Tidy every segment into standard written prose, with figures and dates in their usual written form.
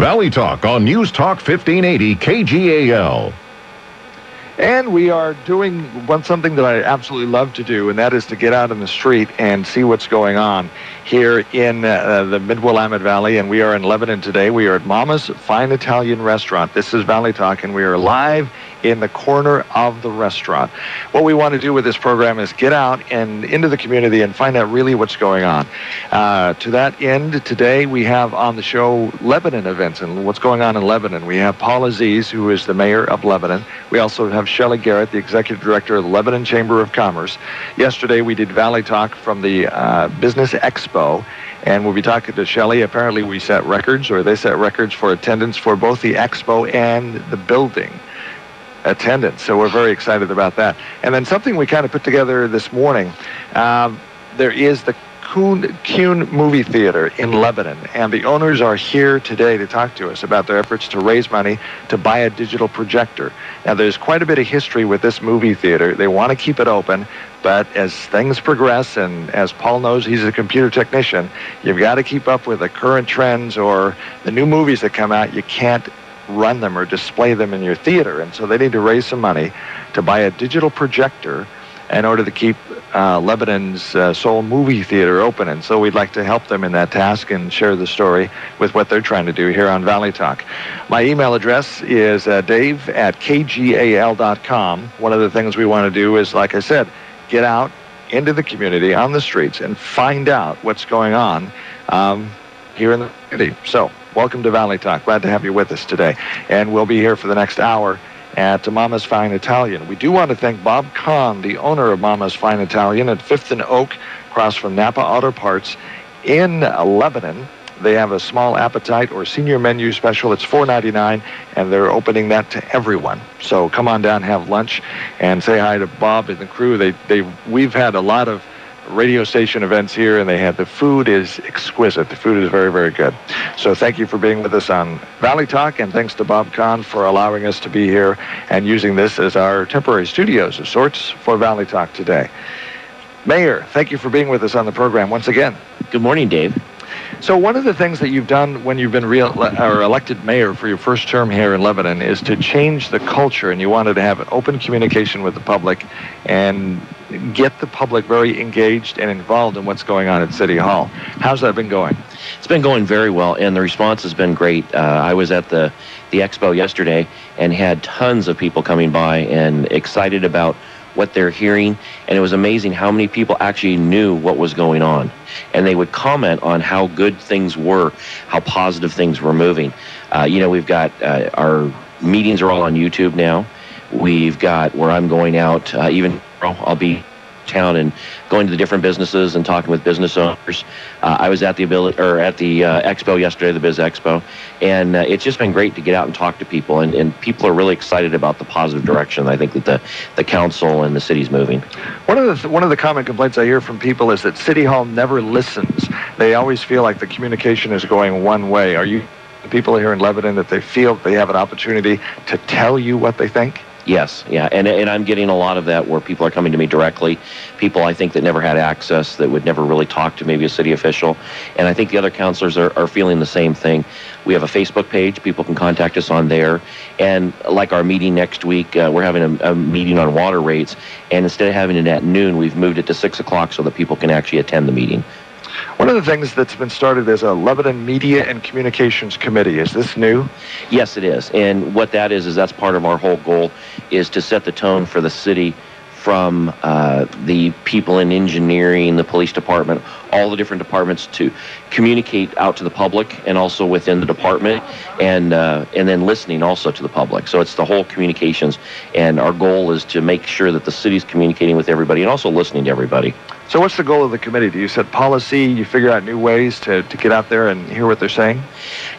Valley Talk on News Talk 1580 KGAL. And we are doing something that I absolutely love to do, and that is to get out in the street and see what's going on here in the Mid-Willamette Valley. And we are in Lebanon today. We are at Mama's Fine Italian Restaurant. This is Valley Talk, and we are live in the corner of the restaurant. What we want to do with this program is get out and into the community and find out really what's going on. To that end, today we have on the show Lebanon events and what's going on in Lebanon. We have Paul Aziz, who is the mayor of Lebanon. We also have Shelley Garret, the executive director of the Lebanon Chamber of Commerce. Yesterday we did Valley Talk from the Business Expo, and we'll be talking to Shelley. Apparently we set records, or they set records for attendance for both the expo and the building attendance. So we're very excited about that. And then something we kind of put together this morning, there is the Kuhn Movie Theater in Lebanon, and the owners are here today to talk to us about their efforts to raise money to buy a digital projector. Now, there's quite a bit of history with this movie theater. They want to keep it open, but as things progress, and as Paul knows, he's a computer technician, you've got to keep up with the current trends or the new movies that come out. You can't run them or display them in your theater, and so they need to raise some money to buy a digital projector in order to keep Lebanon's sole movie theater open. And so we'd like to help them in that task and share the story with what they're trying to do here on Valley Talk. My email address is dave@kgal.com. One of the things we want to do is, like I said, get out into the community, on the streets, and find out what's going on here in the community. So welcome to Valley Talk. Glad to have you with us today. And we'll be here for the next hour at Mama's Fine Italian. We do want to thank Bob Kahn, the owner of Mama's Fine Italian at 5th and Oak, across from Napa Auto Parts in Lebanon. They have a small appetite or senior menu special. It's $4.99, and they're opening that to everyone. So come on down, have lunch, and say hi to Bob and the crew. We've had a lot of radio station events here, and the food is exquisite. The food is very, very good. So thank you for being with us on Valley Talk, and thanks to Bob Kahn for allowing us to be here and using this as our temporary studios of sorts for Valley Talk today. Mayor, thank you for being with us on the program once again. Good morning, Dave. So one of the things that you've done when you've been elected mayor for your first term here in Lebanon is to change the culture, and you wanted to have an open communication with the public and get the public very engaged and involved in what's going on at City Hall. How's that been going? It's been going very well, and the response has been great. I was at the expo yesterday and had tons of people coming by and excited about what they're hearing, and it was amazing how many people actually knew what was going on, and they would comment on how good things were, how positive things were moving. We've got our meetings are all on YouTube now. We've got where I'm going out, even I'll be town and going to the different businesses and talking with business owners. I was at the expo yesterday, the Biz Expo, and it's just been great to get out and talk to people, and people are really excited about the positive direction I think that the council and the city's moving. One of the common complaints I hear from people is that City Hall never listens. They always feel like the communication is going one way. Are you the people here in Lebanon that they feel they have an opportunity to tell you what they think? Yes, yeah, and I'm getting a lot of that where people are coming to me directly, people I think that never had access, that would never really talk to maybe a city official, and I think the other councilors are feeling the same thing. We have a Facebook page, people can contact us on there, and like our meeting next week, we're having a meeting on water rates, and instead of having it at noon, we've moved it to 6 o'clock so that people can actually attend the meeting. One of the things that's been started is a Lebanon Media and Communications Committee. Is this new? Yes, it is. And what that is that's part of our whole goal, is to set the tone for the city from the people in engineering, the police department, all the different departments, to communicate out to the public and also within the department, and then listening also to the public. So it's the whole communications, and our goal is to make sure that the city's communicating with everybody and also listening to everybody. So what's the goal of the committee? Do you set policy, you figure out new ways to get out there and hear what they're saying?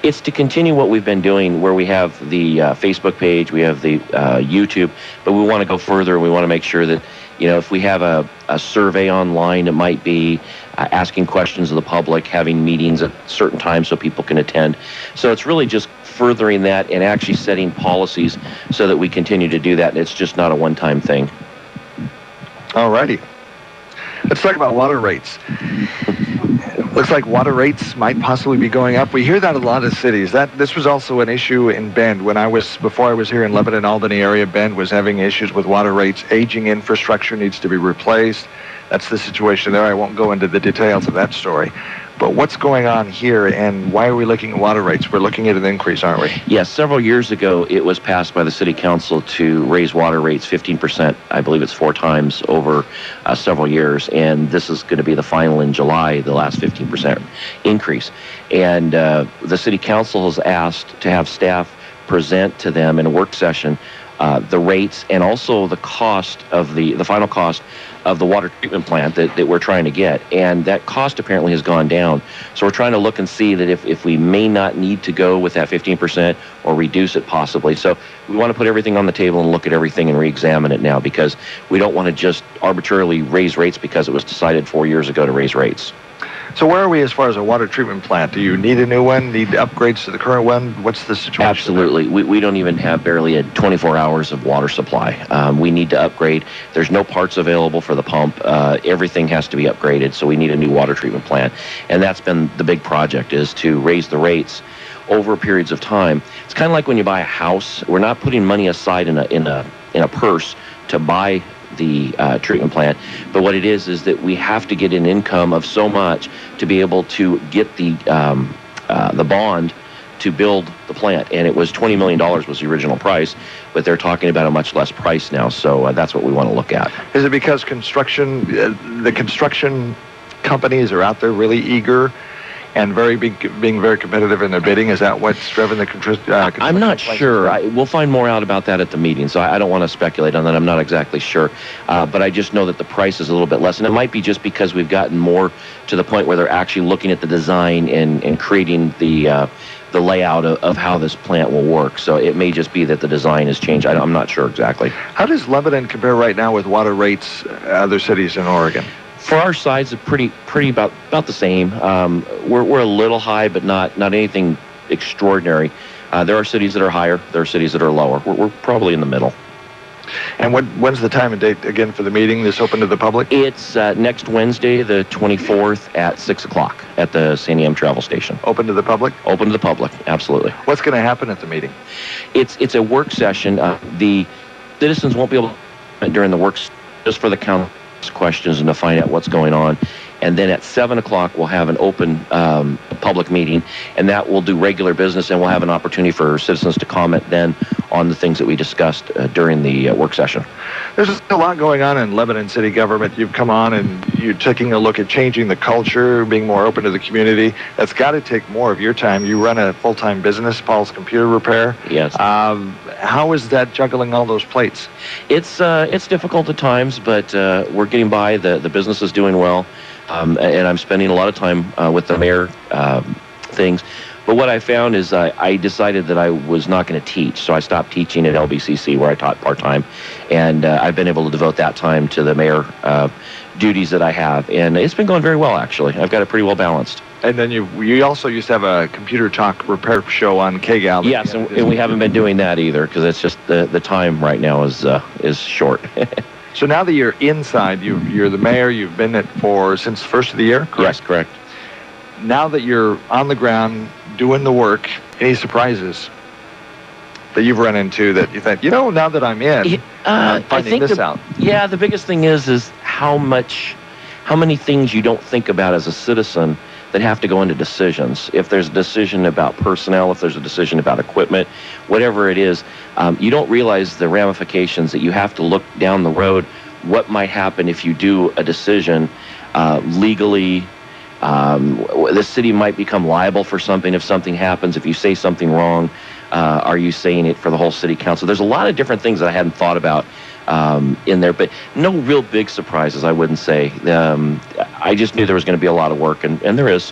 It's to continue what we've been doing, where we have the Facebook page, we have the YouTube, but we want to go further. We want to make sure that, if we have a survey online, it might be asking questions of the public, having meetings at certain times so people can attend. So it's really just furthering that and actually setting policies so that we continue to do that, and it's just not a one-time thing. All righty. Let's talk about water rates. Looks like water rates might possibly be going up. We hear that in a lot of cities. This was also an issue in Bend. Before I was here in Lebanon, Albany area, Bend was having issues with water rates. Aging infrastructure needs to be replaced. That's the situation there. I won't go into the details of that story. But what's going on here, and why are we looking at water rates? We're looking at an increase, aren't we? Yes, several years ago, it was passed by the City Council to raise water rates 15%. I believe it's 4 times over several years, and this is going to be the final in July, the last 15% increase. And the City Council has asked to have staff present to them in a work session the rates and also the cost of the final cost of the water treatment plant that we're trying to get. And that cost apparently has gone down. So we're trying to look and see that if we may not need to go with that 15% or reduce it possibly. So we want to put everything on the table and look at everything and re-examine it now, because we don't want to just arbitrarily raise rates because it was decided 4 years ago to raise rates. So where are we as far as a water treatment plant? Do you need a new one? Need upgrades to the current one? What's the situation? Absolutely. We don't even have barely 24 hours of water supply. We need to upgrade. There's no parts available for the pump. Everything has to be upgraded, so we need a new water treatment plant. And that's been the big project, is to raise the rates over periods of time. It's kind of like when you buy a house. We're not putting money aside in a purse to buy the treatment plant, but what it is that we have to get an income of so much to be able to get the bond to build the plant. And it was $20 million was the original price, but they're talking about a much less price now. So that's what we want to look at. Is it because the construction companies are out there really eager and being very competitive in their bidding? Is that what's driven the construction? I'm not sure. We'll find more out about that at the meeting, so I don't want to speculate on that. I'm not exactly sure. But I just know that the price is a little bit less, and it might be just because we've gotten more to the point where they're actually looking at the design and creating the layout of how this plant will work. So it may just be that the design has changed. I'm not sure exactly. How does Lebanon compare right now with water rates other cities in Oregon? For our size, it's pretty about the same. We're a little high, but not anything extraordinary. There are cities that are higher. There are cities that are lower. We're probably in the middle. And when's the time and date again for the meeting? This open to the public? It's next Wednesday, the 24th at 6 o'clock at the San Diego Travel Station. Open to the public? Open to the public, absolutely. What's going to happen at the meeting? It's a work session. The citizens won't be able to during the work just for the council questions and to find out what's going on. And then at 7 o'clock, we'll have an open public meeting, and that will do regular business, and we'll have an opportunity for citizens to comment then on the things that we discussed during the work session. There's a lot going on in Lebanon city government. You've come on and you're taking a look at changing the culture, being more open to the community. That's got to take more of your time. You run a full-time business, Paul's Computer Repair. Yes. How is that juggling all those plates? It's difficult at times, but we're getting by. The business is doing well. And I'm spending a lot of time with the mayor things. But what I found is I decided that I was not going to teach, so I stopped teaching at LBCC where I taught part-time. And I've been able to devote that time to the mayor duties that I have. And it's been going very well, actually. I've got it pretty well balanced. And then you also used to have a computer talk repair show on KGAL. Yes, and we haven't been doing that either because it's just the time right now is short. So now that you're inside, you're the mayor, you've been it since the first of the year, correct? Yes, correct. Now that you're on the ground doing the work, any surprises that you've run into that you think, now that I'm in, I'm finding this out? Yeah, the biggest thing is how many things you don't think about as a citizen that have to go into decisions. If there's a decision about personnel, if there's a decision about equipment, whatever it is, you don't realize the ramifications that you have to look down the road. What might happen if you do a decision legally? The city might become liable for something if something happens. If you say something wrong, are you saying it for the whole city council? There's a lot of different things that I hadn't thought about in there, but no real big surprises, I wouldn't say. I just knew there was going to be a lot of work, and there is.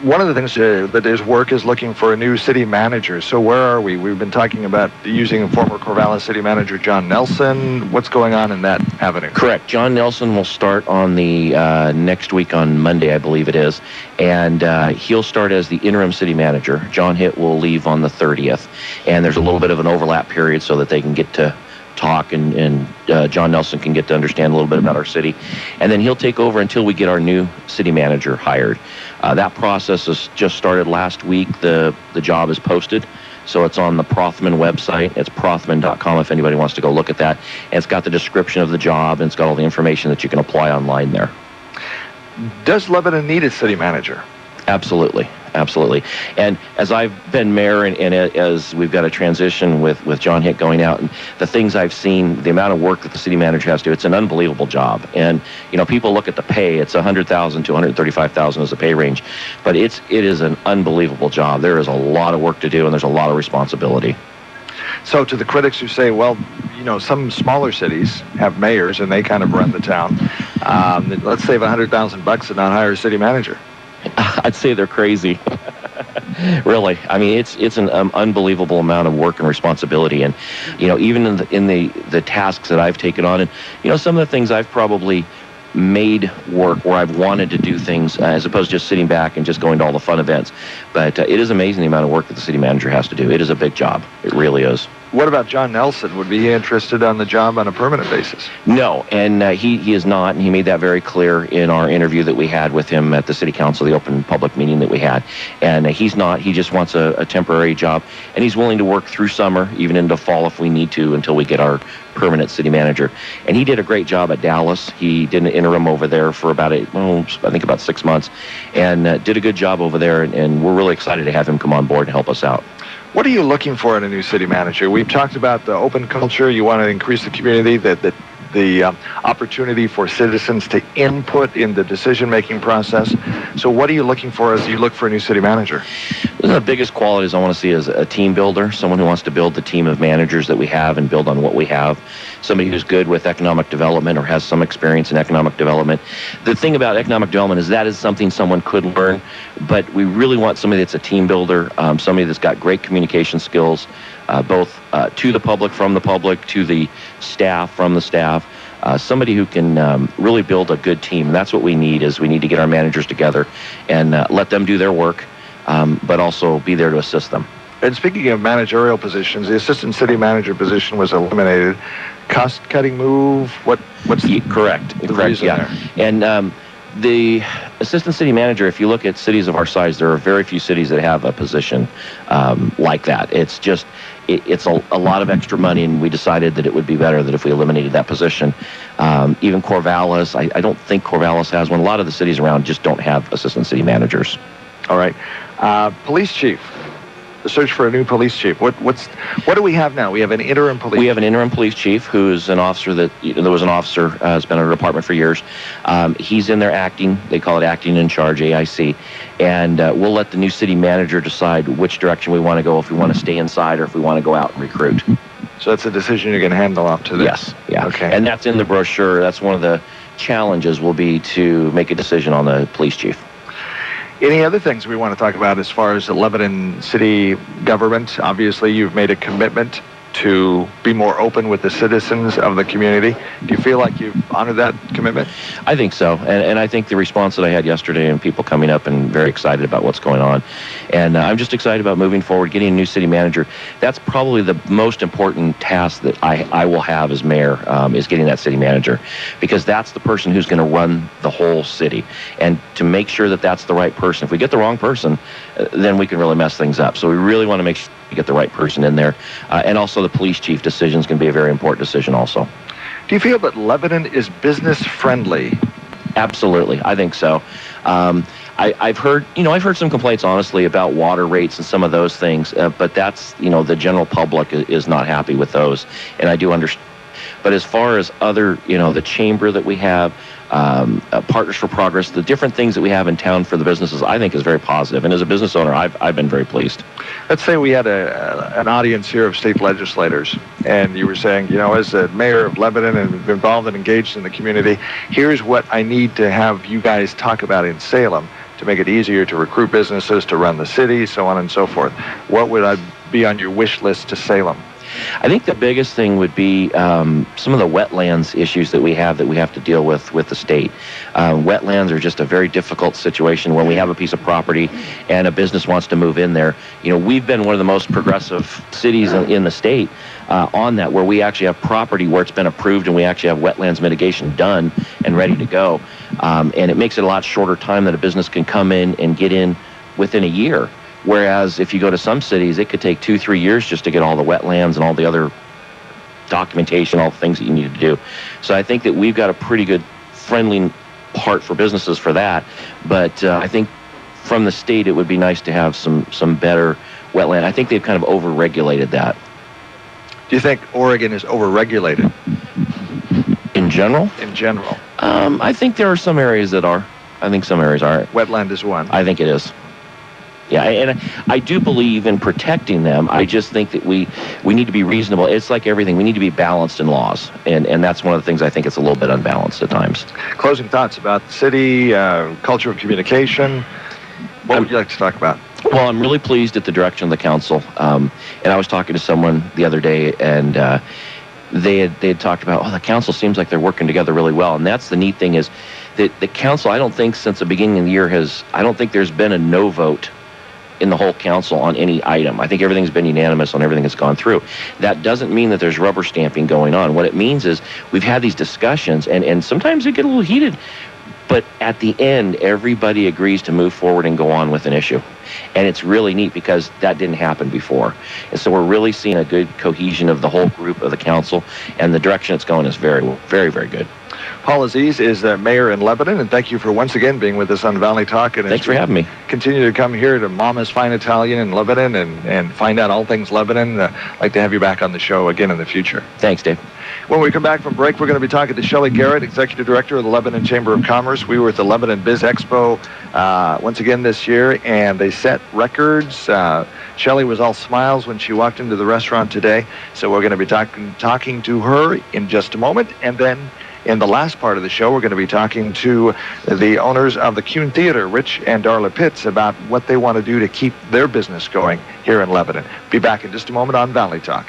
One of the things that is work is looking for a new city manager. So where are we? We've been talking about using former Corvallis city manager John Nelson. What's going on in that avenue? Correct. John Nelson will start on the next week on Monday, I believe it is, and he'll start as the interim city manager. John Hitt will leave on the 30th, and there's a little bit of an overlap period so that they can get to talk, and John Nelson can get to understand a little bit about our city. And then he'll take over until we get our new city manager hired. That process has just started last week. The job is posted. So it's on the Prothman website. It's prothman.com if anybody wants to go look at that. And it's got the description of the job, and it's got all the information that you can apply online there. Does Lebanon need a city manager? Absolutely. Absolutely. And as I've been mayor, and as we've got a transition with John Hick going out, and the things I've seen, the amount of work that the city manager has to do, it's an unbelievable job. And, people look at the pay. It's $100,000 to $135,000 as the pay range. But it is an unbelievable job. There is a lot of work to do, and there's a lot of responsibility. So to the critics who say, well, some smaller cities have mayors, and they kind of run the town. Let's save $100,000 and not hire a city manager. I'd say they're crazy. Really. I mean, it's an unbelievable amount of work and responsibility. And, even in the tasks that I've taken on, and, some of the things I've probably made work where I've wanted to do things as opposed to just sitting back and just going to all the fun events. But it is amazing the amount of work that the city manager has to do. It is a big job. It really is. What about John Nelson? Would be he interested on the job on a permanent basis? No, and he is not, and he made that very clear in our interview that we had with him at the city council, the open public meeting that we had. And he's not. He just wants a temporary job, and he's willing to work through summer, even into fall if we need to, until we get our permanent city manager. And he did a great job at Dallas. He did an interim over there for about 6 months, and did a good job over there, and we're really excited to have him come on board and help us out. What are you looking for in a new city manager? We've talked about the open culture. You want to increase the community, the opportunity for citizens to input in the decision-making process. So what are you looking for as you look for a new city manager? One of the biggest qualities I want to see is a team builder, someone who wants to build the team of managers that we have and build on what we have, somebody who's good with economic development or has some experience in economic development. The thing about economic development is that is something someone could learn, but we really want somebody that's a team builder, somebody that's got great communication skills, both to the public, from the public, to the staff, from the staff. Somebody who can really build a good team. And that's what we need, is we need to get our managers together and let them do their work, but also be there to assist them. And speaking of managerial positions, the assistant city manager position was eliminated. Cost-cutting move? What's correct? The reason yeah. there? And the assistant city manager, if you look at cities of our size, there are very few cities that have a position like that. It's just, it's a lot of extra money, and we decided that it would be better that if we eliminated that position. Even Corvallis, I don't think Corvallis has one. A lot of the cities around just don't have assistant city managers. All right. Police chief. The search for a new police chief. What do we have now? We have an interim police. We have an interim police chief who's an officer that there was an officer has been in our department for years. He's in there acting. They call it acting in charge, AIC, and we'll let the new city manager decide which direction we want to go. If we want to stay inside or if we want to go out and recruit. So that's a decision you're going to handle off to them. Yes. Yeah. Okay. And that's in the brochure. That's one of the challenges will be to make a decision on the police chief. Any other things we want to talk about as far as the Lebanon city government? Obviously, you've made a commitment to be more open with the citizens of the community. Do you feel like you've honored that commitment? I think so. And I think the response that I had yesterday and people coming up and very excited about what's going on. And I'm just excited about moving forward, getting a new city manager. That's probably the most important task that I will have as mayor, is getting that city manager, because that's the person who's going to run the whole city. And to make sure that that's the right person. If we get the wrong person, then we can really mess things up. So we really want to make sure we get the right person in there. And also the police chief decision is going to be a very important decision also. Do you feel that Lebanon is business friendly? Absolutely. I think so. I've heard some complaints, honestly, about water rates and some of those things, but that's, the general public is not happy with those, and I do understand. But as far as other, the chamber that we have, Partners for Progress, the different things that we have in town for the businesses, I think is very positive. And as a business owner, I've been very pleased. Let's say we had an audience here of state legislators, and you were saying, as a mayor of Lebanon and involved and engaged in the community, here's what I need to have you guys talk about in Salem to make it easier to recruit businesses, to run the city, so on and so forth. What would be on your wish list to Salem? I think the biggest thing would be some of the wetlands issues that we have to deal with the state. Wetlands are just a very difficult situation when we have a piece of property and a business wants to move in there. We've been one of the most progressive cities in the state, on that, where we actually have property where it's been approved and we actually have wetlands mitigation done and ready to go. And it makes it a lot shorter time that a business can come in and get in within a year. Whereas if you go to some cities, it could take 2-3 years just to get all the wetlands and all the other documentation, all the things that you need to do. So I think that we've got a pretty good friendly part for businesses for that. But I think from the state, it would be nice to have some better wetland. I think they've kind of over-regulated that. Do you think Oregon is over-regulated? In general? In general. I think there are some areas that are. I think some areas are. Wetland is one. I think it is. Yeah, and I do believe in protecting them. I just think that we need to be reasonable. It's like everything. We need to be balanced in laws, and that's one of the things I think it's a little bit unbalanced at times. Closing thoughts about the city, culture of communication. What would you like to talk about? Well, I'm really pleased at the direction of the council. And I was talking to someone the other day, and they had talked about, the council seems like they're working together really well. And that's the neat thing is that the council, I don't think since the beginning of the year I don't think there's been a no vote in the whole council on any item. I think everything's been unanimous on everything that's gone through. That doesn't mean that there's rubber stamping going on. What it means is we've had these discussions, and sometimes they get a little heated, but at the end, everybody agrees to move forward and go on with an issue. And it's really neat because that didn't happen before. And so we're really seeing a good cohesion of the whole group of the council, and the direction it's going is very, very, very good. Paul Aziz is the mayor in Lebanon, and thank you for once again being with us on Valley Talk. And thanks for having me. Continue to come here to Mama's Fine Italian in Lebanon and find out all things Lebanon. I'd like to have you back on the show again in the future. Thanks, Dave. When we come back from break, we're going to be talking to Shelley Garret, Executive Director of the Lebanon Chamber of Commerce. We were at the Lebanon Biz Expo once again this year, and they set records. Shelley was all smiles when she walked into the restaurant today, so we're going to be talking to her in just a moment, and then in the last part of the show, we're going to be talking to the owners of the Kuhn Theater, Rich and Darla Pitts, about what they want to do to keep their business going here in Lebanon. Be back in just a moment on Valley Talk.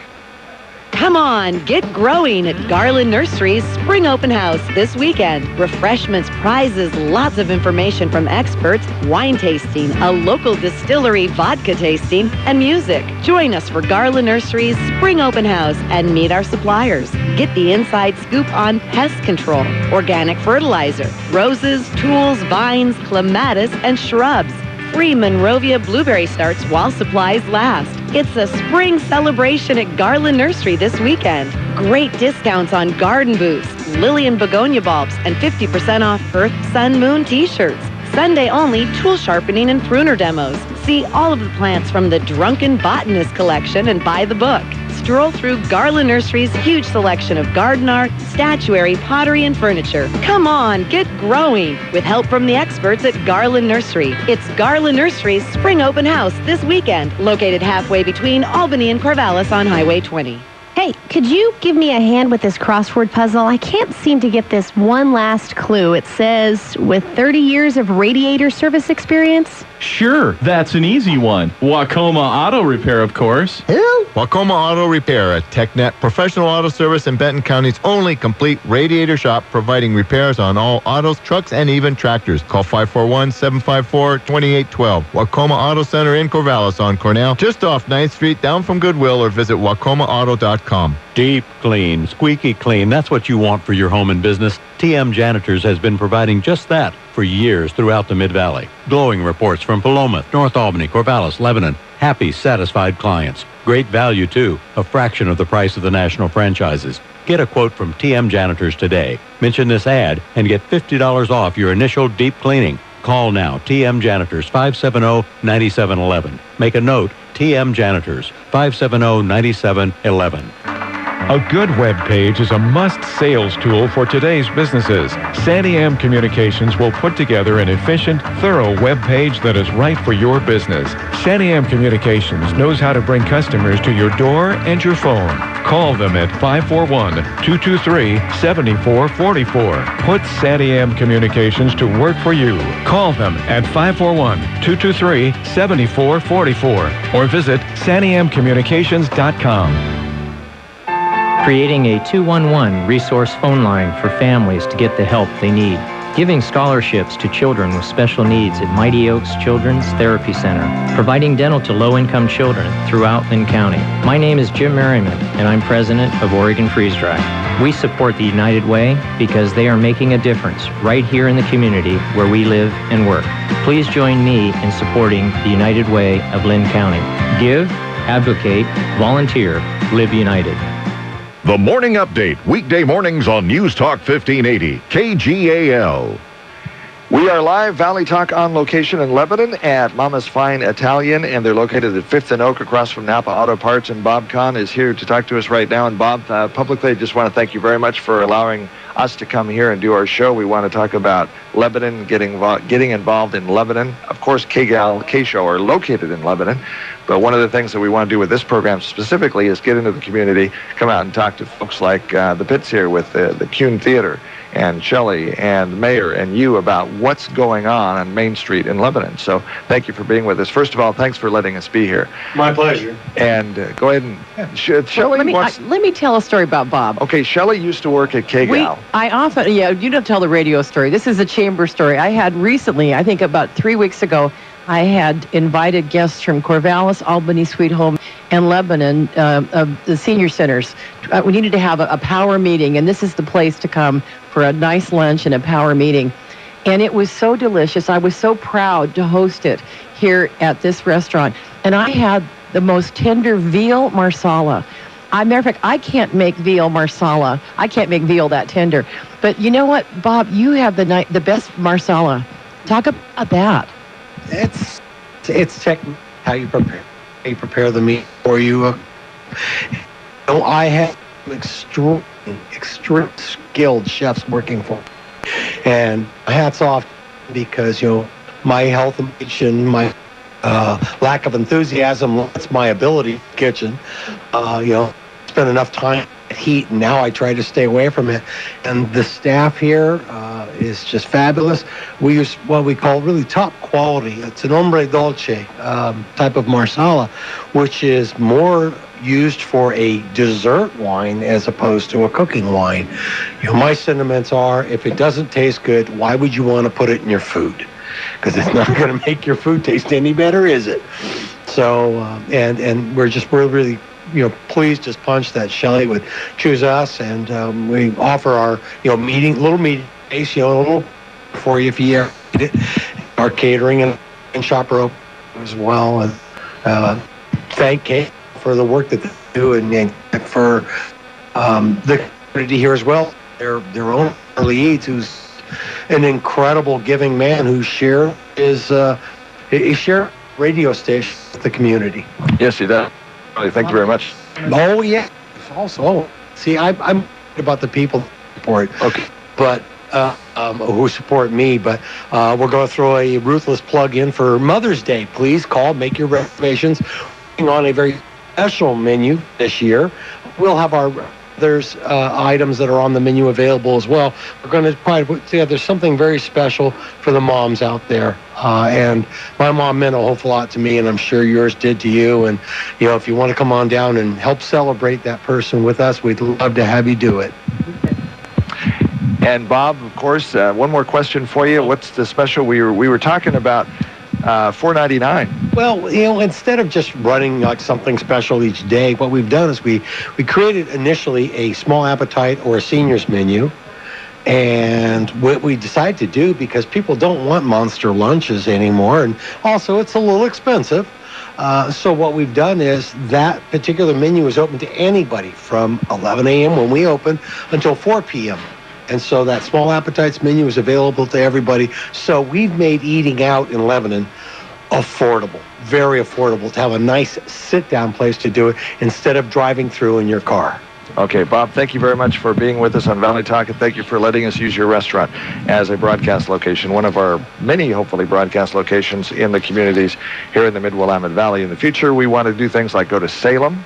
Come on, get growing at Garland Nursery's Spring Open House this weekend. Refreshments, prizes, lots of information from experts, wine tasting, a local distillery vodka tasting, and music. Join us for Garland Nursery's Spring Open House and meet our suppliers. Get the inside scoop on pest control, organic fertilizer, roses, tools, vines, clematis, and shrubs. Free Monrovia blueberry starts while supplies last. It's a spring celebration at Garland Nursery this weekend. Great discounts on garden booths, lily and begonia bulbs, and 50% off Earth, Sun, Moon t-shirts. Sunday only tool sharpening and pruner demos. See all of the plants from the Drunken Botanist collection and buy the book. Stroll through Garland Nursery's huge selection of garden art, statuary, pottery, and furniture. Come on, get growing with help from the experts at Garland Nursery. It's Garland Nursery's Spring Open House this weekend, located halfway between Albany and Corvallis on Highway 20. Hey, could you give me a hand with this crossword puzzle? I can't seem to get this one last clue. It says, with 30 years of radiator service experience? Sure, that's an easy one. Wacoma Auto Repair, of course. Who? Wacoma Auto Repair, a TechNet professional auto service in Benton County's only complete radiator shop, providing repairs on all autos, trucks, and even tractors. Call 541-754-2812. Wacoma Auto Center in Corvallis on Cornell, just off 9th Street, down from Goodwill, or visit wacomaauto.com. Deep clean, squeaky clean, that's what you want for your home and business. TM Janitors has been providing just that for years throughout the Mid-Valley. Glowing reports from Paloma, North Albany, Corvallis, Lebanon. Happy, satisfied clients. Great value, too. A fraction of the price of the national franchises. Get a quote from TM Janitors today. Mention this ad and get $50 off your initial deep cleaning. Call now. TM Janitors, 570-9711. Make a note. TM Janitors, 570-9711. A good web page is a must sales tool for today's businesses. Sandy M Communications will put together an efficient, thorough web page that is right for your business. Sandy M Communications knows how to bring customers to your door and your phone. Call them at 541-223-7444. Put Sandy M Communications to work for you. Call them at 541-223-7444 or visit sandymcommunications.com. Creating a 211 resource phone line for families to get the help they need. giving scholarships to children with special needs at Mighty Oaks Children's Therapy Center, providing dental to low-income children throughout Lynn County. My name is Jim Merriman, and I'm president of Oregon Freeze Dry. We support the United Way because they are making a difference right here in the community where we live and work. Please join me in supporting the United Way of Lynn County. Give, advocate, volunteer, live united. The Morning Update, weekday mornings on News Talk 1580, KGAL. We are live, Valley Talk on location in Lebanon at Mama's Fine Italian, and they're located at 5th and Oak across from Napa Auto Parts, and Bob Kahn is here to talk to us right now. And Bob, publicly, I just want to thank you very much for allowing us to come here and do our show. We want to talk about Lebanon, getting involved in Lebanon. Of course, KGAL, K-Show are located in Lebanon, but one of the things that we want to do with this program specifically is get into the community, come out and talk to folks like the Pitts here with the Kuhn Theater, and Shelley and the mayor and you about what's going on Main Street in Lebanon. So thank you for being with us. First of all, thanks for letting us be here. My pleasure. And go ahead and Shelley let me tell a story about Bob. Okay, Shelley used to work at KGAL. You don't tell the radio story. This is a chamber story. I had recently, I think about 3 weeks ago, I had invited guests from Corvallis, Albany, Sweet Home, and Lebanon, of the senior centers. We needed to have a power meeting, and this is the place to come for a nice lunch and a power meeting. And it was so delicious. I was so proud to host it here at this restaurant. And I had the most tender veal marsala. Matter of fact, I can't make veal marsala. I can't make veal that tender. But you know what, Bob? You have the best marsala. Talk about that. It's how you prepare the meat for you. I have extreme skilled chefs working for me. And hats off, because my health and my lack of enthusiasm limits my ability in the kitchen. Spend enough time at heat, and now I try to stay away from it. And the staff here is just fabulous. We use what we call really top quality. It's an hombre dolce type of marsala, which is more used for a dessert wine as opposed to a cooking wine. My sentiments are, if it doesn't taste good, why would you want to put it in your food? Because it's not going to make your food taste any better, is it? So, and we're really pleased as punch that Shelley would choose us, and we offer our little meeting space, a little for you if you ever need it. Our catering and shop are open as well, and thank Kate for the work that they do, and for the community here as well. Their own Charlie Eads, who's an incredible giving man who shared he shared radio station with the community. Yes, he does. Thank you very much. Oh, yeah. Also, see, I'm about the people support. Okay. But who support me, but we're going to throw a ruthless plug in for Mother's Day. Please call, make your reservations. On a very special menu this year. We'll have there's items that are on the menu available as well. We're going to try to put together something very special for the moms out there. And my mom meant a whole lot to me, and I'm sure yours did to you. And, if you want to come on down and help celebrate that person with us, we'd love to have you do it. And Bob, of course, one more question for you. What's the special? We were talking about $4.99. Well, instead of just running like something special each day, what we've done is we created initially a small appetite or a seniors menu. And what we decided to do, because people don't want monster lunches anymore, and also it's a little expensive. So what we've done is that particular menu is open to anybody from 11 a.m. when we open until 4 p.m. And so that small appetites menu is available to everybody. So we've made eating out in Lebanon affordable, very affordable, to have a nice sit-down place to do it instead of driving through in your car. Okay, Bob, thank you very much for being with us on Valley Talk, and thank you for letting us use your restaurant as a broadcast location, one of our many, hopefully, broadcast locations in the communities here in the Mid-Willamette Valley. In the future, we want to do things like go to Salem,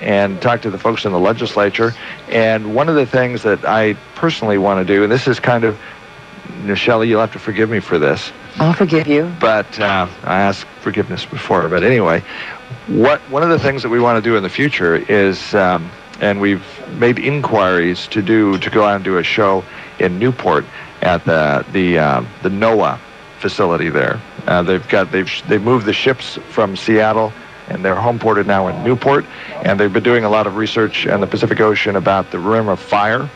and talk to the folks in the legislature. And one of the things that I personally want to do, and this is kind of, Shelley, you'll have to forgive me for this. I'll forgive you. But I asked forgiveness before. But anyway, one of the things that we want to do in the future is, and we've made inquiries to go out and do a show in Newport at the NOAA facility there. They've moved the ships from Seattle, and they're home ported now in Newport, and they've been doing a lot of research in the Pacific Ocean about the Ring of Fire,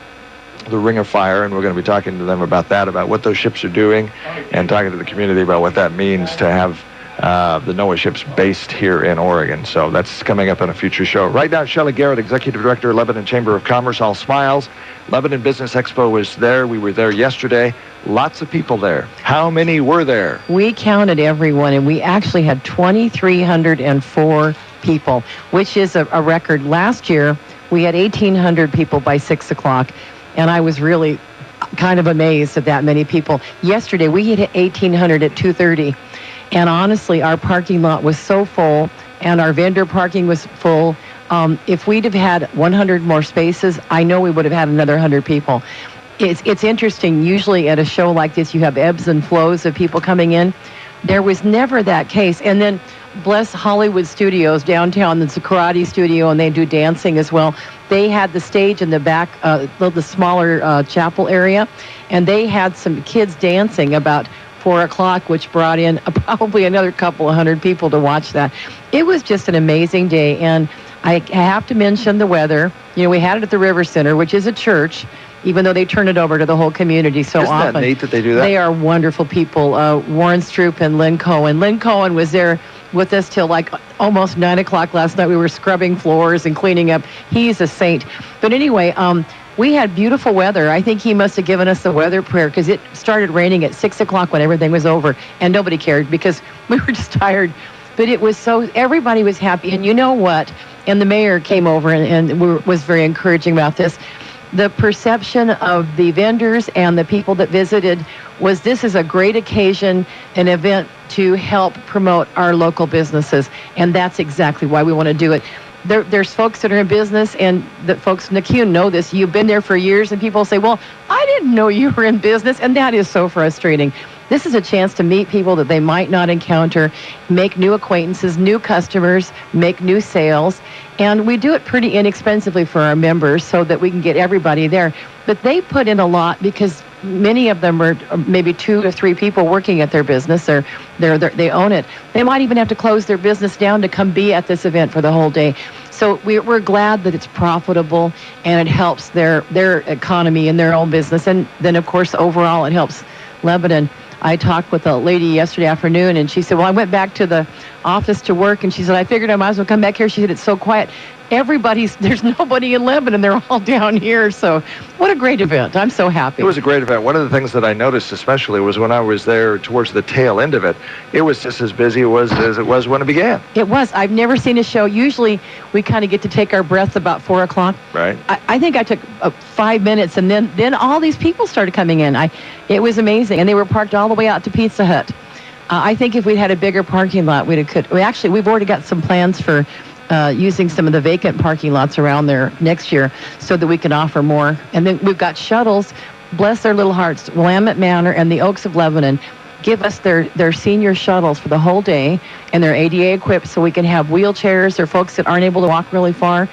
and we're going to be talking to them about that, about what those ships are doing, and talking to the community about what that means to have the NOAA ships based here in Oregon. So that's coming up in a future show. Right now, Shelley Garret, Executive Director, Lebanon Chamber of Commerce, all smiles. Lebanon Business Expo was there. We were there yesterday. Lots of people there. How many were there? We counted everyone, and we actually had 2,304 people, which is a record. Last year, we had 1,800 people by 6 o'clock, and I was really kind of amazed at that many people. Yesterday, we hit 1,800 at 2:30. And honestly, our parking lot was so full, and our vendor parking was full. If we'd have had 100 more spaces, I know we would have had another 100 people. It's interesting. Usually at a show like this, you have ebbs and flows of people coming in. There was never that case. And then bless Hollywood Studios downtown. It's a karate studio, and they do dancing as well. They had the stage in the back, the smaller chapel area, and they had some kids dancing about 4 o'clock, which brought in probably another couple of hundred people to watch that. It was just an amazing day, and I have to mention the weather. You know, we had it at the River Center, which is a church, even though they turn it over to the whole community so often. Isn't that neat that they do that? They are wonderful people. Warren Stroop and Lynn Cohen. Lynn Cohen was there with us till like almost 9 o'clock last night. We were scrubbing floors and cleaning up. He's a saint. But anyway, we had beautiful weather. I think he must have given us the weather prayer, because it started raining at 6 o'clock when everything was over, and nobody cared because we were just tired. But it was so, everybody was happy. And you know what? And the mayor came over and was very encouraging about this. The perception of the vendors and the people that visited was, this is a great occasion, an event to help promote our local businesses. And that's exactly why we want to do it. There's folks that are in business, and the folks in the queue know this. You've been there for years, and people say, well, I didn't know you were in business, and that is so frustrating. This is a chance to meet people that they might not encounter, make new acquaintances, new customers, make new sales, and we do it pretty inexpensively for our members so that we can get everybody there. But they put in a lot, because many of them are maybe 2 to 3 people working at their business, or they own it. They might even have to close their business down to come be at this event for the whole day. So we're glad that it's profitable, and it helps their economy and their own business. And then, of course, overall, it helps Lebanon. I talked with a lady yesterday afternoon, and she said, well, I went back to the office to work, and she said, I figured I might as well come back here. She said, it's so quiet. There's nobody in Lebanon. They're all down here. So what a great event. I'm so happy. It was a great event. One of the things that I noticed especially was when I was there towards the tail end of it, it was just as busy as it was when it began. It was. I've never seen a show. Usually we kind of get to take our breaths about 4 o'clock. Right. I think I took 5 minutes, and then all these people started coming in. It was amazing. And they were parked all the way out to Pizza Hut. I think if we'd had a bigger parking lot, we've already got some plans for using some of the vacant parking lots around there next year so that we can offer more. And then we've got shuttles. Bless their little hearts. Willamette Manor and the Oaks of Lebanon give us their senior shuttles for the whole day, and they're ADA equipped, so we can have wheelchairs or folks that aren't able to walk really far.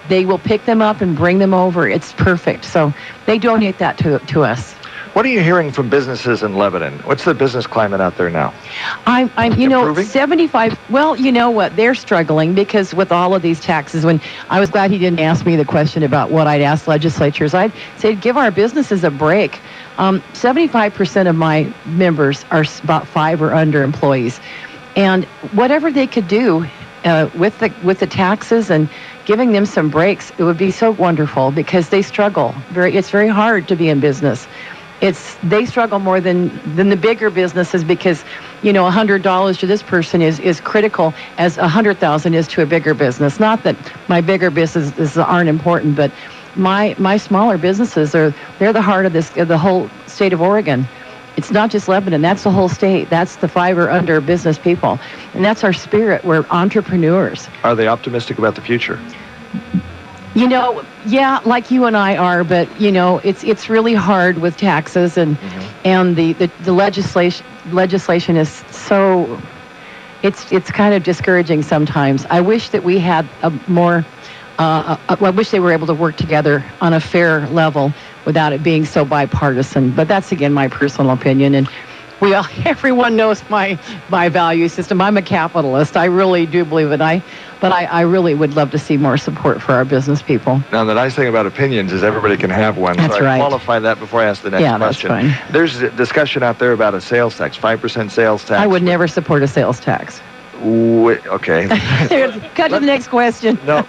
They will pick them up and bring them over. It's perfect. So they donate that to us. What are you hearing from businesses in Lebanon? What's the business climate out there now? I'm Improving? 75. Well, you know what? They're struggling because with all of these taxes, when I was glad he didn't ask me the question about what I'd ask legislatures. I'd say give our businesses a break. 75% of my members are about 5 or under employees. And whatever they could do with the taxes and giving them some breaks, it would be so wonderful, because they struggle. It's very hard to be in business. They struggle more than the bigger businesses, because, $100 to this person is critical as $100,000 is to a bigger business. Not that my bigger businesses aren't important, but my smaller businesses they're the heart of the whole state of Oregon. It's not just Lebanon. That's the whole state. That's the 5 or under business people, and that's our spirit. We're entrepreneurs. Are they optimistic about the future? Yeah, like you and I are, but it's really hard with taxes and the legislation is so it's kind of discouraging sometimes. I wish that we had a more I wish they were able to work together on a fair level, without it being so bipartisan. But that's, again, my personal opinion. And everyone knows my value system. I'm a capitalist. I really do believe it. But I really would love to see more support for our business people. Now, the nice thing about opinions is everybody can have one. That's so I right. qualify that before I ask the next question. That's fine. There's a discussion out there about a sales tax, 5% sales tax. I would never support a sales tax. Okay. Cut to the next question. No,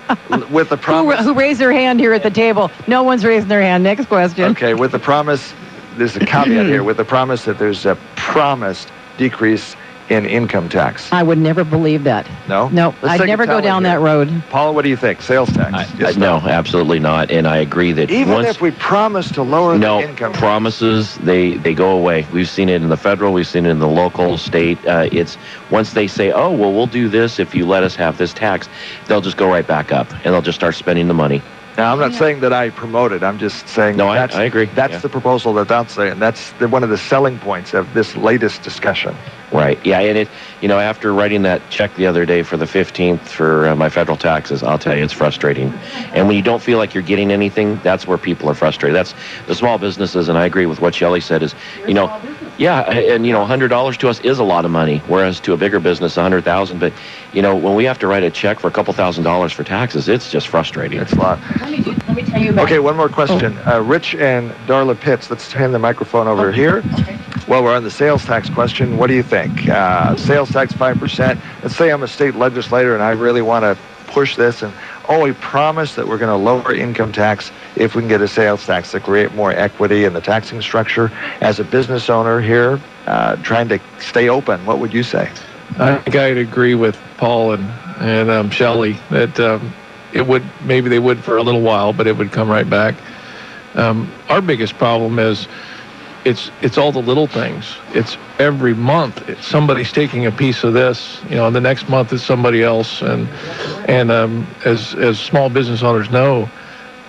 with the promise. Who raised their hand here at the table? No one's raising their hand. Next question. Okay, with the promise, there's a caveat here, with the promise that there's a promised decrease in income tax. I would never believe that. No? No, Let's I'd take a never go tally down here. that road. Paula, what do you think? Sales tax? No, absolutely not. And I agree that Even if we promise to lower the income tax. Promises, they go away. We've seen it in the federal, we've seen it in the local, state. It's once they say, oh, well, we'll do this if you let us have this tax, they'll just go right back up and they'll just start spending the money. Now, I'm not saying that I promote it. I'm just saying No, that's, I agree. That's the proposal that's out there, and that's one of the selling points of this latest discussion. Right. Yeah, and after writing that check the other day for the 15th for my federal taxes, I'll tell you, it's frustrating. And when you don't feel like you're getting anything, that's where people are frustrated. That's the small businesses, and I agree with what Shelley said is, yeah, and $100 to us is a lot of money, whereas to a bigger business, $100,000. But when we have to write a check for a couple $1,000s for taxes, it's just frustrating. It's a lot. Let me tell you about Okay, one more question. Rich and Darla Pitts, let's hand the microphone over here. Okay. Well, we're on the sales tax question. What do you think? Sales tax 5%. Let's say I'm a state legislator and I really want to push this, and we promise that we're going to lower income tax if we can get a sales tax to create more equity in the taxing structure. As a business owner here, trying to stay open, what would you say? I think I'd agree with Paul and Shelley that it would, maybe they would for a little while, but it would come right back. Our biggest problem is it's all the little things. It's every month somebody's taking a piece of this. The next month it's somebody else, and as small business owners know,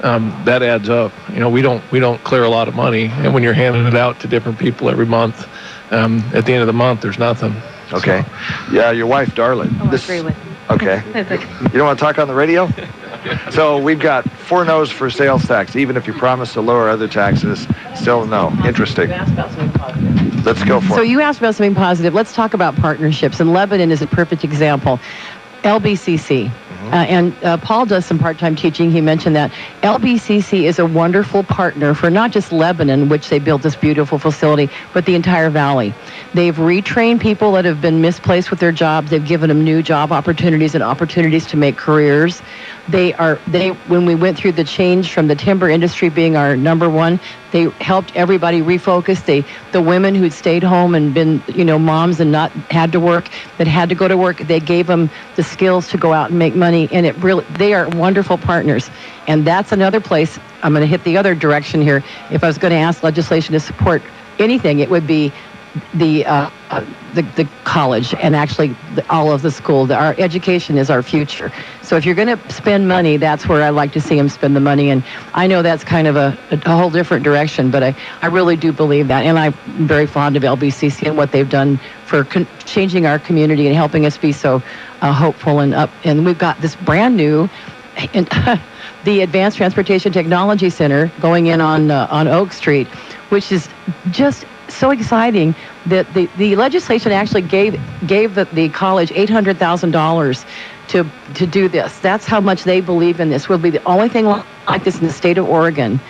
that adds up. We don't clear a lot of money, and when you're handing it out to different people every month, at the end of the month there's nothing. Okay. Yeah, your wife, Darla. I agree with. Okay. You don't want to talk on the radio? So we've got 4 no's for sales tax. Even if you promise to lower other taxes, still no. Interesting. Let's go for So it. you asked about something positive. Let's talk about partnerships. And Lebanon is a perfect example. LBCC. And Paul does some part-time teaching. He mentioned that LBCC is a wonderful partner for not just Lebanon, which they built this beautiful facility, but the entire valley. They've retrained people that have been misplaced with their jobs. They've given them new job opportunities and opportunities to make careers. When we went through the change from the timber industry being our number one, they helped everybody refocus. The women who'd stayed home and been, moms and not had to work, that had to go to work, they gave them the skills to go out and make money. And they are wonderful partners. And that's another place. I'm going to hit the other direction here. If I was going to ask legislation to support anything, it would be the college and actually all of the school. Our education is our future. So if you're going to spend money, that's where I like to see them spend the money. And I know that's kind of a whole different direction, but I really do believe that. And I'm very fond of LBCC and what they've done for changing our community and helping us be so hopeful and up. And we've got this brand new, the Advanced Transportation Technology Center going in on Oak Street, which is just so exciting that the legislation actually gave the college $800,000 to do this. That's how much they believe in this. We'll be the only thing like this in the state of Oregon.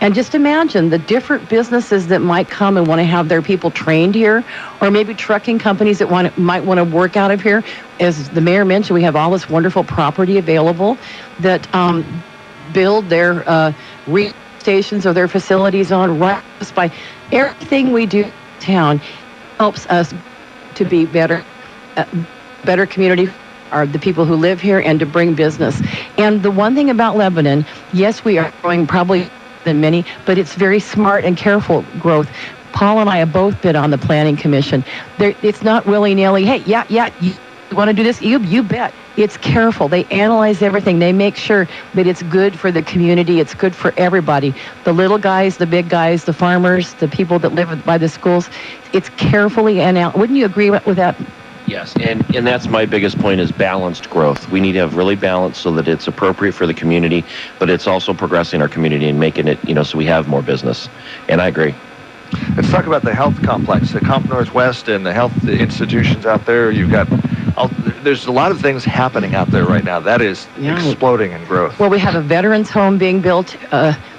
And just imagine the different businesses that might come and want to have their people trained here, or maybe trucking companies that might want to work out of here. As the mayor mentioned, we have all this wonderful property available that build their stations or their facilities on right by everything we do in town helps us to be better community are the people who live here and to bring business. And the one thing about Lebanon, yes, we are growing probably than many, but it's very smart and careful growth. Paul and I have both been on the planning commission. It's not willy-nilly, hey, yeah, you want to do this? You bet. It's careful. They analyze everything. They make sure that it's good for the community. It's good for everybody. The little guys, the big guys, the farmers, the people that live by the schools. It's carefully analyzed. Wouldn't you agree with that? Yes, and that's my biggest point is balanced growth. We need to have really balanced so that it's appropriate for the community, but it's also progressing our community and making it, so we have more business. And I agree. Let's talk about the health complex, the Comp Northwest and the health institutions out there. You've got, there's a lot of things happening out there right now. That is exploding in growth. Well, we have a veterans home being built,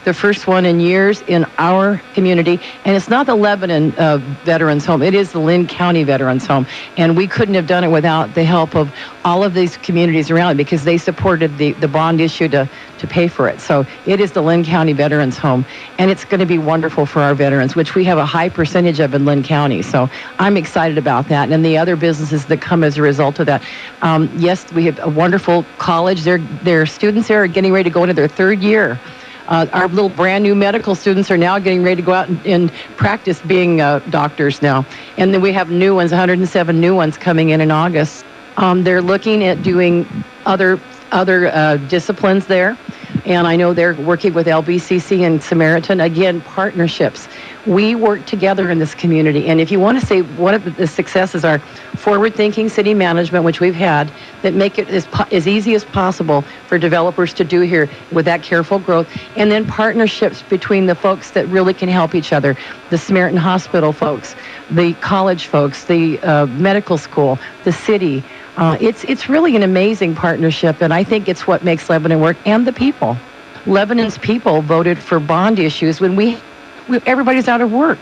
the first one in years in our community. And it's not the Lebanon Veterans Home. It is the Lynn County Veterans Home. And we couldn't have done it without the help of all of these communities around it because they supported the bond issue to pay for it. So it is the Lynn County Veterans Home. And it's going to be wonderful for our veterans, which we have a high percentage of in Lynn County. So I'm excited about that. And the other businesses that come as a result of that. Yes, we have a wonderful college. Their students there are getting ready to go into their third year. Our little brand new medical students are now getting ready to go out and practice being doctors now. And then we have new ones, 107 new ones coming in August. They're looking at doing other disciplines there. And I know they're working with LBCC and Samaritan. Again, partnerships. We work together in this community. And if you want to say one of the successes are forward-thinking city management, which we've had, that make it as easy as possible for developers to do here with that careful growth. And then partnerships between the folks that really can help each other. The Samaritan Hospital folks, the college folks, the medical school, the city. It's really an amazing partnership, and I think it's what makes Lebanon work, and the people. Lebanon's people voted for bond issues when everybody's out of work.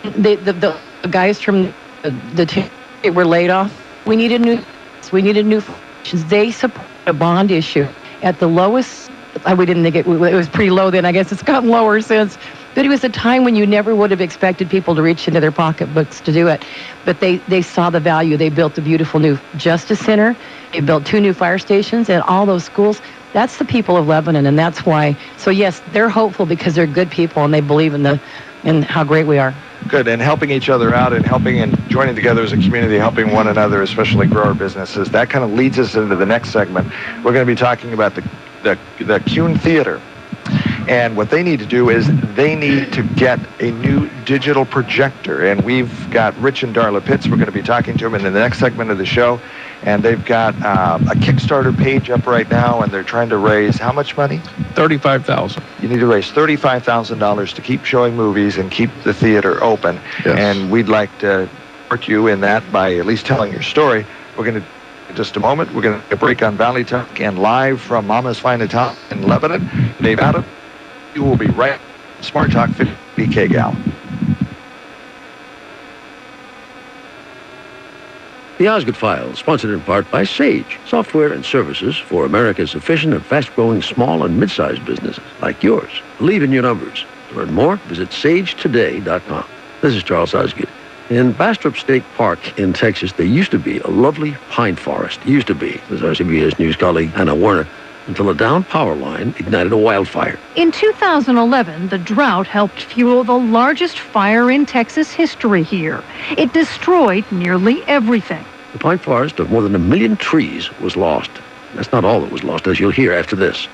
The guys from the team were laid off. We needed new. They support a bond issue at the lowest. We didn't think it was pretty low then. I guess it's gotten lower since. But it was a time when you never would have expected people to reach into their pocketbooks to do it. But they saw the value. They built a beautiful new Justice Center. They built 2 new fire stations and all those schools. That's the people of Lebanon, and that's why. So yes, they're hopeful because they're good people and they believe in how great we are. Good, and helping each other out and helping and joining together as a community, helping one another, especially grow our businesses. That kind of leads us into the next segment. We're going to be talking about the Kuhn Theater. And what they need to do is they need to get a new digital projector. And we've got Rich and Darla Pitts. We're going to be talking to them in the next segment of the show. And they've got a Kickstarter page up right now, and they're trying to raise how much money? $35,000. You need to raise $35,000 to keep showing movies and keep the theater open. Yes. And we'd like to support you in that by at least telling your story. We're going to, in just a moment, we're going to take a break on Valley Talk, and live from Mama's Fine Italian in Lebanon, Dave Adam. You will be right. Smart Talk 50 KGAL. The Osgood File, sponsored in part by Sage, software and services for America's efficient and fast-growing small and mid-sized businesses like yours. Believe in your numbers. To learn more, visit sagetoday.com. This is Charles Osgood. In Bastrop State Park in Texas, there used to be a lovely pine forest. Used to be, as our CBS News colleague Anna Werner, until a downed power line ignited a wildfire. In 2011, the drought helped fuel the largest fire in Texas history here. It destroyed nearly everything. The pine forest of more than 1 million trees was lost. That's not all that was lost, as you'll hear after this.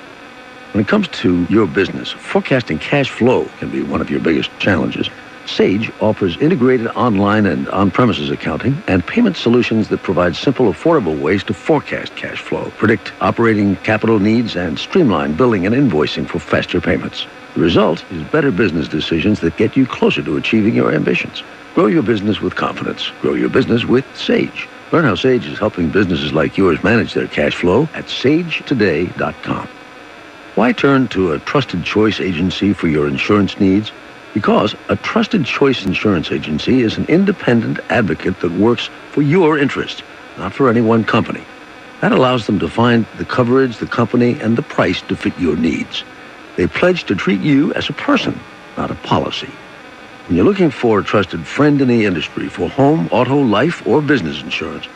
When it comes to your business, forecasting cash flow can be one of your biggest challenges. Sage offers integrated online and on-premises accounting and payment solutions that provide simple, affordable ways to forecast cash flow, predict operating capital needs, and streamline billing and invoicing for faster payments. The result is better business decisions that get you closer to achieving your ambitions. Grow your business with confidence. Grow your business with Sage. Learn how Sage is helping businesses like yours manage their cash flow at sagetoday.com. Why turn to a trusted choice agency for your insurance needs? Because a trusted choice insurance agency is an independent advocate that works for your interest, not for any one company. That allows them to find the coverage, the company, and the price to fit your needs. They pledge to treat you as a person, not a policy. When you're looking for a trusted friend in the industry for home, auto, life, or business insurance,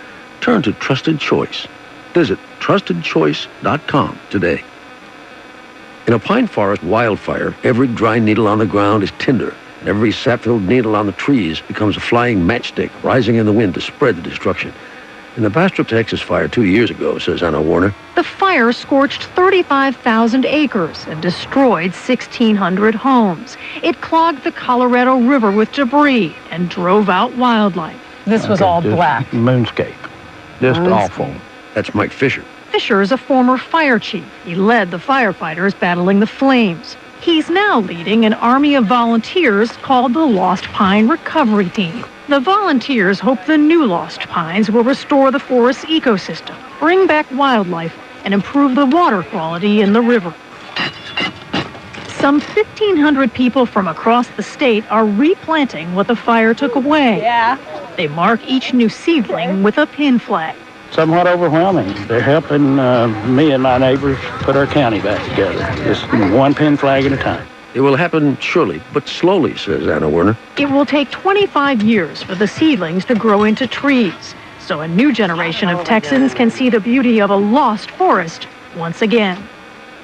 turn to Trusted Choice. Visit trustedchoice.com today. In a pine forest wildfire, every dry needle on the ground is tinder, and every sap-filled needle on the trees becomes a flying matchstick rising in the wind to spread the destruction. In the Bastrop, Texas fire 2 years ago, says Anna Werner, the fire scorched 35,000 acres and destroyed 1,600 homes. It clogged the Colorado River with debris and drove out wildlife. This was all black. Moonscape. Just awful. That's Mike Fisher. Fisher is a former fire chief. He led the firefighters battling the flames. He's now leading an army of volunteers called the Lost Pine Recovery Team. The volunteers hope the new lost pines will restore the forest's ecosystem, bring back wildlife, and improve the water quality in the river. Some 1,500 people from across the state are replanting what the fire took away. They mark each new seedling with a pin flag. Somewhat overwhelming. They're helping me and my neighbors put our county back together, just one pin flag at a time. It will happen surely, but slowly, says Anna Werner. It will take 25 years for the seedlings to grow into trees, so a new generation of Texans can see the beauty of a lost forest once again.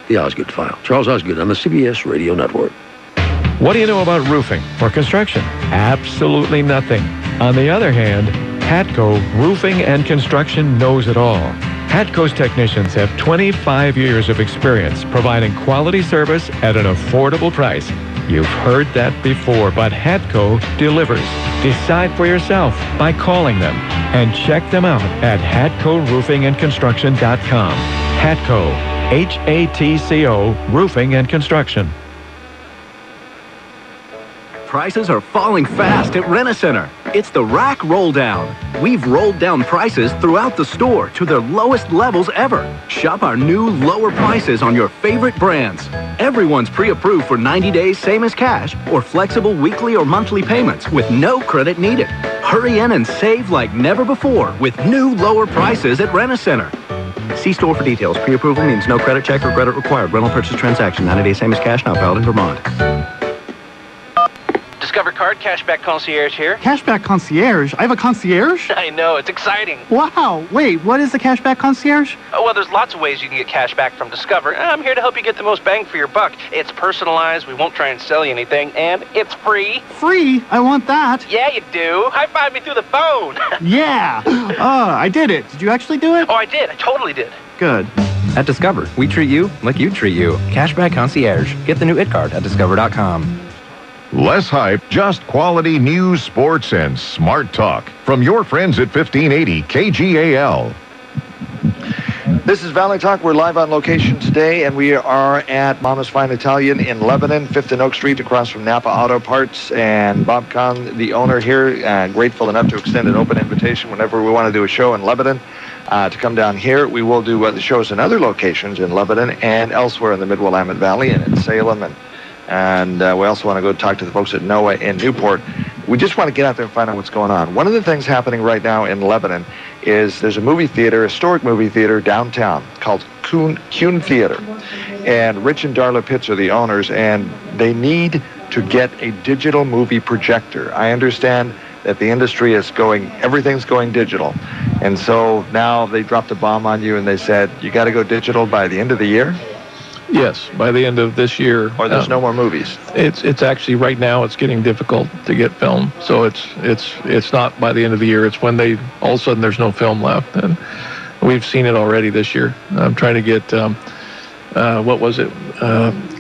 The Osgood File. Charles Osgood on the CBS Radio Network. What do you know about roofing or construction? Absolutely nothing. On the other hand, Hatco Roofing and Construction knows it all. Hatco's technicians have 25 years of experience providing quality service at an affordable price. You've heard that before, but Hatco delivers. Decide for yourself by calling them and check them out at HatcoRoofingandConstruction.com. Hatco, Hatco Roofing and Construction. Prices are falling fast at Rent-A-Center. It's the rack roll down. We've rolled down prices throughout the store to their lowest levels ever. Shop our new lower prices on your favorite brands. Everyone's pre-approved for 90 days, same as cash, or flexible weekly or monthly payments with no credit needed. Hurry in and save like never before with new lower prices at Rent-A-Center. See store for details. Pre-approval means no credit check or credit required. Rental purchase transaction. 90 days, same as cash, not valid in Vermont. Discover Card Cashback Concierge here. Cashback Concierge? I have a concierge? I know, it's exciting. Wow. Wait, what is the Cashback Concierge? Oh, well, there's lots of ways you can get cash back from Discover. I'm here to help you get the most bang for your buck. It's personalized, we won't try and sell you anything, and it's free. Free? I want that. Yeah, you do. High-five me through the phone. Yeah. I did it. Did you actually do it? Oh, I did. I totally did. Good. At Discover, we treat you like you treat you. Cashback Concierge. Get the new IT card at discover.com. Less hype, just quality news, sports, and smart talk. From your friends at 1580 KGAL. This is Valley Talk. We're live on location today, and we are at Mama's Fine Italian in Lebanon, 5th and Oak Street, across from Napa Auto Parts. And Bob Kahn, the owner here, grateful enough to extend an open invitation whenever we want to do a show in Lebanon to come down here. We will do the shows in other locations in Lebanon and elsewhere in the Mid-Willamette Valley and in Salem, and we also want to go talk to the folks at NOAA in Newport. We just want to get out there and find out what's going on. One of the things happening right now in Lebanon is there's a movie theater, historic movie theater downtown called Kuhn Theater. And Rich and Darla Pitts are the owners, and they need to get a digital movie projector. I understand that the industry is everything's going digital. And so now they dropped a bomb on you and they said, you got to go digital by the end of the year? Yes, by the end of this year. Or there's no more movies. It's actually right now it's getting difficult to get film. So it's not by the end of the year. It's when all of a sudden there's no film left, and we've seen it already this year. I'm trying to get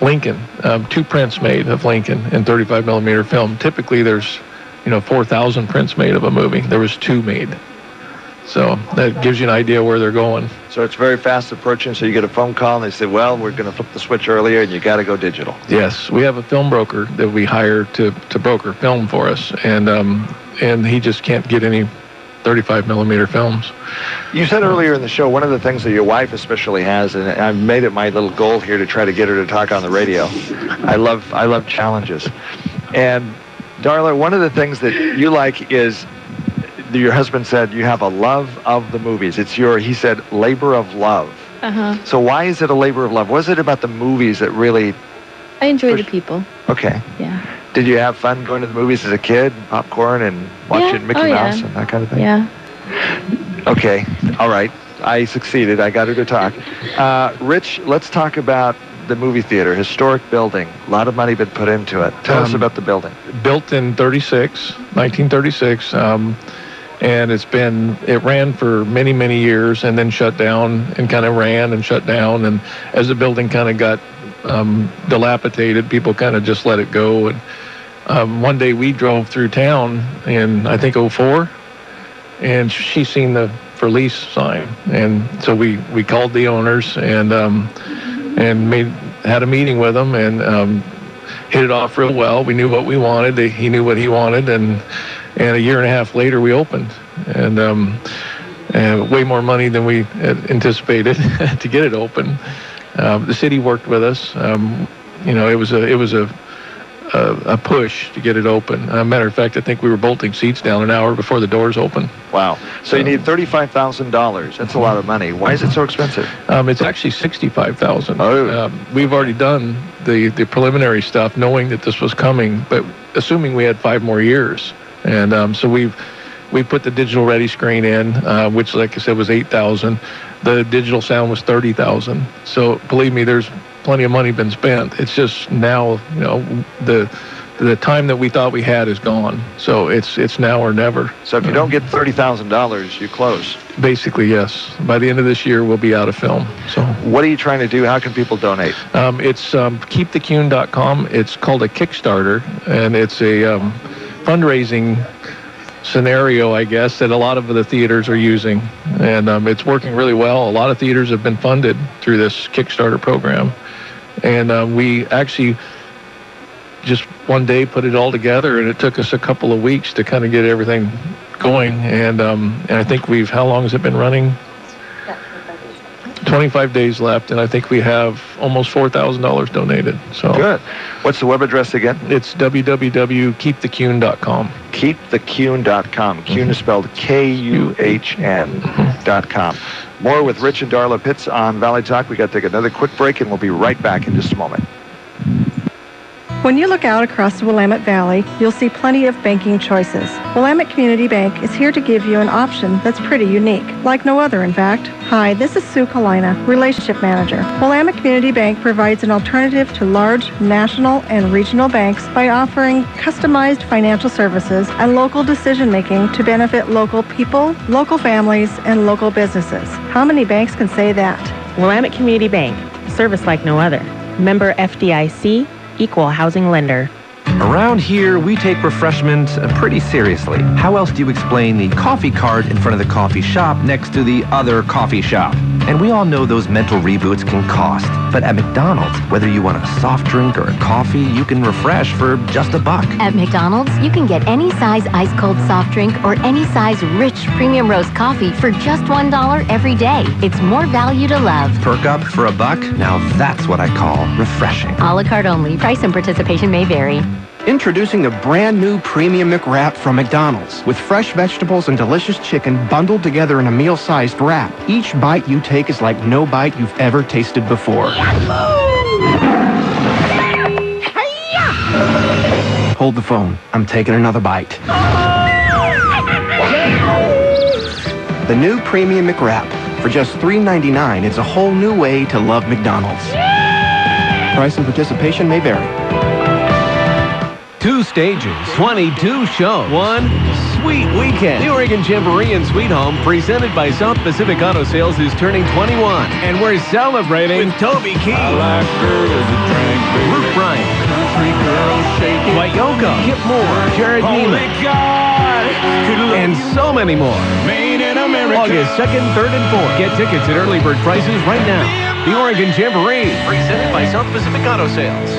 Lincoln, 2 prints made of Lincoln in 35 millimeter film. Typically there's 4,000 prints made of a movie. There was 2 made. So that gives you an idea where they're going. So it's very fast approaching. So you get a phone call and they say, well, we're going to flip the switch earlier and you got to go digital. Yes, we have a film broker that we hire to broker film for us, and he just can't get any 35 millimeter films. You said earlier in the show, one of the things that your wife especially has, and I've made it my little goal here to try to get her to talk on the radio. I love challenges. And Darla, one of the things that you like is, your husband said you have a love of the movies. It's he said, labor of love. Uh-huh. So why is it a labor of love? What is it about the movies that really... I enjoy the people. Okay. Yeah. Did you have fun going to the movies as a kid? Popcorn and watching Mickey Mouse and that kind of thing? Yeah. Okay. All right. I succeeded. I got her to talk. Rich, let's talk about the movie theater. Historic building. A lot of money been put into it. Tell us about the building. Built in 1936. And it ran for many, many years and then shut down and kind of ran and shut down. And as the building kind of got dilapidated, people kind of just let it go. And one day we drove through town in, I think, 2004, and she seen the for lease sign, and so we called the owners and had a meeting with them and hit it off real well. We knew what we wanted. He knew what he wanted, and a year and a half later we opened, and way more money than we had anticipated to get it open. The city worked with us. It was a push to get it open. Matter of fact, I think we were bolting seats down an hour before the doors opened. Wow. So you need $35,000. That's a lot of money. Why is it so expensive? It's actually $65,000. Oh. We've already done the preliminary stuff, knowing that this was coming, but assuming we had 5 more years. And so we put the digital ready screen in, which, like I said, was $8,000. The digital sound was $30,000. So believe me, there's plenty of money been spent. It's just now, the time that we thought we had is gone. So it's now or never. So if you don't get $30,000, you close. Basically, yes. By the end of this year, we'll be out of film. So what are you trying to do? How can people donate? It's keepthecune.com. It's called a Kickstarter, and it's a fundraising scenario, I guess, that a lot of the theaters are using, and it's working really well. A lot of theaters have been funded through this Kickstarter program, and we actually just one day put it all together, and it took us a couple of weeks to kind of get everything going, and I think how long has it been running? 25 days left, and I think we have almost $4,000 donated. So good. What's the web address again? It's www.keepthecune.com. Keepthecune.com. Kuhn is spelled Kuhn.com. More with Rich and Darla Pitts on Valley Talk. We got to take another quick break, and we'll be right back in just a moment. When you look out across the Willamette Valley, you'll see plenty of banking choices. Willamette Community Bank is here to give you an option that's pretty unique, like no other, in fact. Hi, this is Sue Kalina, Relationship Manager. Willamette Community Bank provides an alternative to large national and regional banks by offering customized financial services and local decision-making to benefit local people, local families, and local businesses. How many banks can say that? Willamette Community Bank, service like no other. Member FDIC, Equal Housing Lender. Around here, we take refreshment pretty seriously. How else do you explain the coffee cart in front of the coffee shop next to the other coffee shop? And we all know those mental reboots can cost. But at McDonald's, whether you want a soft drink or a coffee, you can refresh for just $1. At McDonald's, you can get any size ice-cold soft drink or any size rich premium roast coffee for just $1 every day. It's more value to love. Perk up for $1? Now that's what I call refreshing. A la carte only. Price and participation may vary. Introducing the brand new Premium McWrap from McDonald's. With fresh vegetables and delicious chicken bundled together in a meal-sized wrap. Each bite you take is like no bite you've ever tasted before. Hold the phone. I'm taking another bite. The new Premium McWrap. For just $3.99, it's a whole new way to love McDonald's. Price and participation may vary. 2 stages, 22 shows, 1 sweet weekend. The Oregon Jamboree in Sweet Home, presented by South Pacific Auto Sales, is turning 21. And we're celebrating with Toby Keith, Luke Bryan, Wyoko, Kip Moore, Jared Neiman, and so many more. Made in America. August 2nd, 3rd, and 4th. Get tickets at early bird prices right now. The Oregon Jamboree, presented by South Pacific Auto Sales.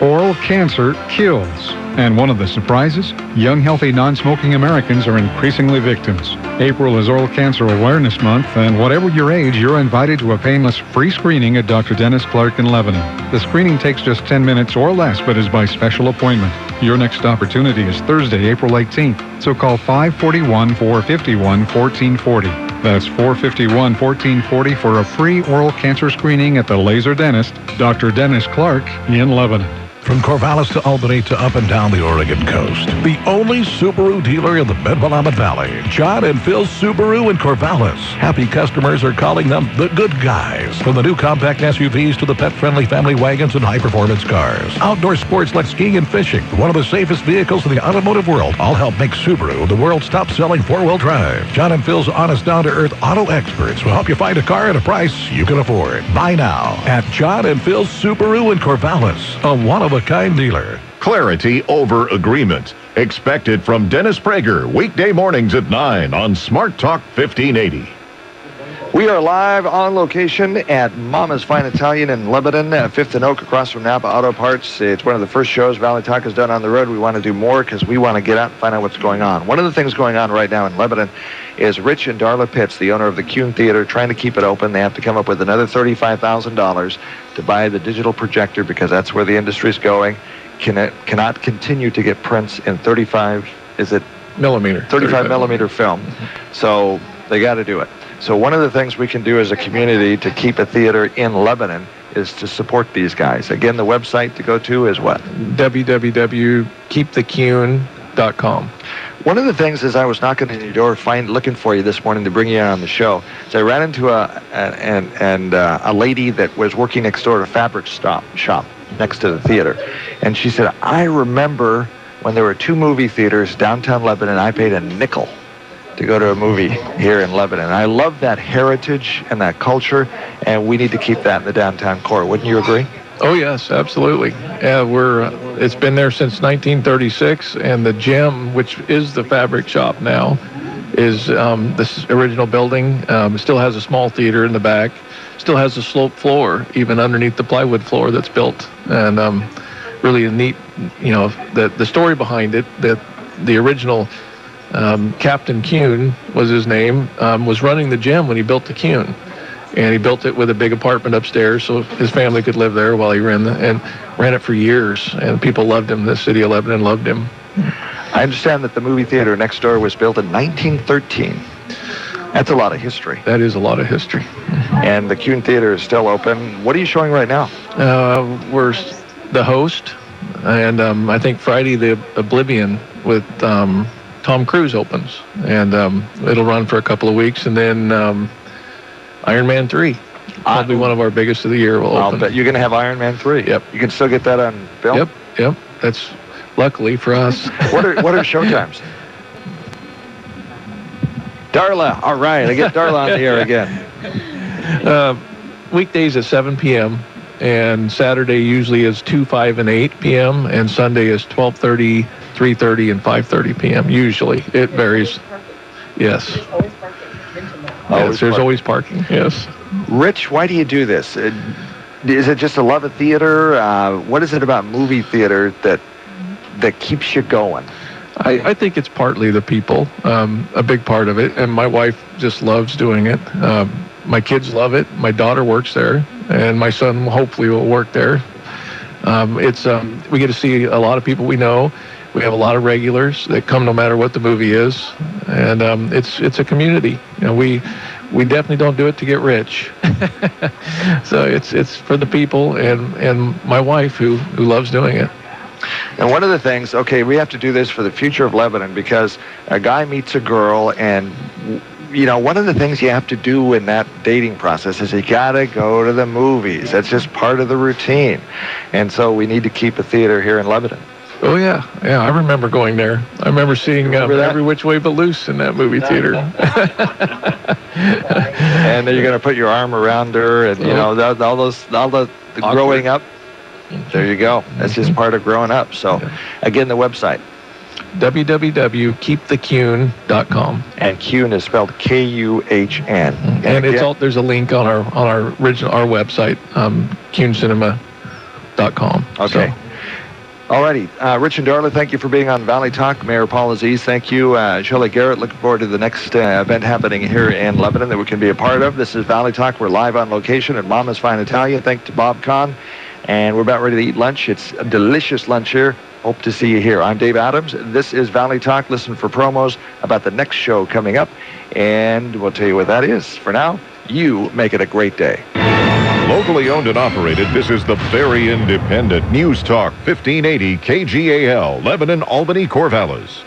Oral cancer kills. And one of the surprises? Young, healthy, non-smoking Americans are increasingly victims. April is Oral Cancer Awareness Month, and whatever your age, you're invited to a painless free screening at Dr. Dennis Clark in Lebanon. The screening takes just 10 minutes or less, but is by special appointment. Your next opportunity is Thursday, April 18th. So call 541-451-1440. That's 451-1440 for a free oral cancer screening at the Laser Dentist, Dr. Dennis Clark in Lebanon. From Corvallis to Albany to up and down the Oregon coast, the only Subaru dealer in the Mid-Willamette Valley, John and Phil Subaru in Corvallis. Happy customers are calling them the good guys. From the new compact SUVs to the pet-friendly family wagons and high-performance cars. Outdoor sports like skiing and fishing, one of the safest vehicles in the automotive world, all help make Subaru the world's top-selling four-wheel drive. John and Phil's honest, down-to-earth auto experts will help you find a car at a price you can afford. Buy now at John and Phil's Subaru in Corvallis, a one-of-a-kind dealer. Clarity over agreement. Expect it from Dennis Prager, weekday mornings at 9 on Smart Talk 1580. We are live on location at Mama's Fine Italian in Lebanon, 5th and Oak, across from Napa Auto Parts. It's one of the first shows Valley Talk has done on the road. We want to do more because we want to get out and find out what's going on. One of the things going on right now in Lebanon is Rich and Darla Pitts, the owner of the Kuhn Theater, trying to keep it open. They have to come up with another $35,000 to buy the digital projector because that's where the industry's going. Cannot continue to get prints in 35 millimeter film. So they got to do it. So one of the things we can do as a community to keep a theater in Lebanon is to support these guys. Again, the website to go to is what? www.keepthekuhn.com. One of the things as I was knocking on your door, looking for you this morning to bring you on the show, is I ran into a lady that was working next door to a fabric shop next to the theater. And she said, I remember when there were 2 movie theaters downtown Lebanon, I paid a nickel to go to a movie here in Lebanon. I love that heritage and that culture, and we need to keep that in the downtown core. Wouldn't you agree? Oh, yes, absolutely. Yeah, it's been there since 1936, and the gym, which is the fabric shop now, is this original building. Still has a small theater in the back, still has a sloped floor, even underneath the plywood floor that's built. And really a neat, the story behind it, that the original Captain Kuhn was his name, was running the gym when he built the Kuhn. And he built it with a big apartment upstairs so his family could live there while he ran it for years. And people loved him. The city of Lebanon loved him. I understand that the movie theater next door was built in 1913. That's a lot of history. That is a lot of history. And the Kuhn Theater is still open. What are you showing right now? We're the Host, and I think Friday the Oblivion with Tom Cruise opens, and it'll run for a couple of weeks, and then Iron Man 3, probably one of our biggest of the year, will open. I'll bet you're going to have Iron Man 3. Yep. You can still get that on film? Yep. That's luckily for us. What are showtimes? Darla, all right, I get Darla on the air again. Weekdays at 7 p.m., and Saturday usually is 2, 5, and 8 p.m., and Sunday is 12:30, 3:30, and 5:30 p.m. Usually. It varies. Yes. Yes, there's always parking, yes. Rich, why do you do this? Is it just a love of theater? What is it about movie theater that keeps you going? I think it's partly the people, a big part of it, and my wife just loves doing it. My kids love it. My daughter works there, and my son hopefully will work there. We get to see a lot of people we know. We have a lot of regulars that come no matter what the movie is, and it's a community. We definitely don't do it to get rich. So it's for the people and my wife who loves doing it. And one of the things, we have to do this for the future of Lebanon because a guy meets a girl, and one of the things you have to do in that dating process is you got to go to the movies. That's just part of the routine. And so we need to keep a theater here in Lebanon. Oh, yeah. Yeah, I remember going there. I remember seeing Every Which Way But Loose in that movie theater. And then you're going to put your arm around her and, all the growing up. There you go. That's just part of growing up. So, again, the website. www.keepthekuhn.com. And Kuhn is spelled K-U-H-N. And there's a link on our website, kuhncinema.com. Okay. So. Alrighty. Rich and Darla, thank you for being on Valley Talk. Mayor Paul Aziz, thank you. Shelley Garrett, looking forward to the next event happening here in Lebanon that we can be a part of. This is Valley Talk. We're live on location at Mama's Fine Italian. Thanks to Bob Kahn. And we're about ready to eat lunch. It's a delicious lunch here. Hope to see you here. I'm Dave Adams. This is Valley Talk. Listen for promos about the next show coming up. And we'll tell you what that is. For now, you make it a great day. Locally owned and operated, this is the very independent News Talk 1580 KGAL, Lebanon, Albany, Corvallis.